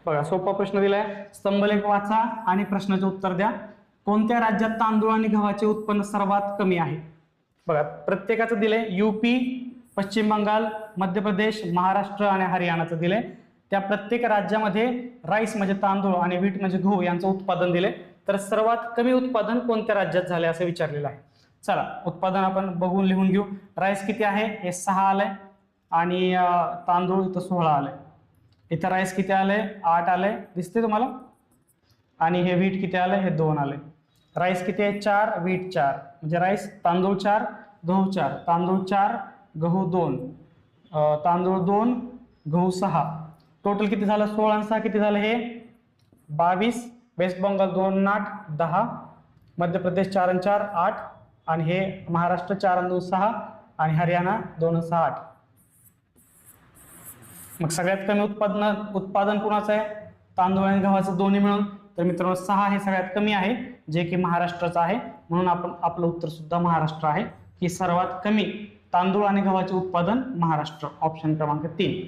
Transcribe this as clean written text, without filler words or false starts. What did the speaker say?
बघा सोपा प्रश्न दिलाय, स्तंभलेख वाचा आणि प्रश्नाचे उत्तर द्या. कोणत्या राज्यात तांदूळ आणि गव्हाचे उत्पन्न सर्वात कमी आहे? बघा प्रत्येकाचं दिलंय, यूपी, पश्चिम बंगाल, मध्य प्रदेश, महाराष्ट्र आणि हरियाणाचं दिलंय. त्या प्रत्येक राज्यामध्ये राईस म्हणजे तांदूळ आणि व्हीट म्हणजे गहू यांचं उत्पादन दिले. तर सर्वात कमी उत्पादन कोणत्या राज्यात झाले असं विचारलेलं आहे. चला उत्पादन आपण बघून लिहून घेऊ. राईस किती आहे? हे 6 आलंय आणि तांदूळ इथं 16 आलंय. इथं राईस किती आलंय? 8 आलंय, दिसते तुम्हाला. आणि हे व्हीट किती आलंय? हे 2 आलंय. राईस किती आहे? 4, व्हीट 4, म्हणजे राईस तांदूळ 4, गहू 4, तांदूळ 4, गहू 2, तांदूळ 2, गहू 6. टोटल किती झालं? 16 आणि 6 किती झालं? हे 22. वेस्ट बंगाल 2 8 10, मध्य प्रदेश 4 आणि 4 8, आणि हे महाराष्ट्र 4 आणि 2 6, आणि हरियाणा 2 आणि 6 8. मग सगळ्यात कमी उत्पादन कुणाचं आहे? तांदूळ आणि गव्हाचं दोन्ही मिळून. तर मित्रांनो 6 हे सगळ्यात कमी आहे, जे की महाराष्ट्राचं आहे. म्हणून आपलं उत्तर सुद्धा महाराष्ट्र आहे, की सर्वात कमी तांदूळ आणि गव्हाचे उत्पादन महाराष्ट्र. ऑप्शन क्रमांक 3.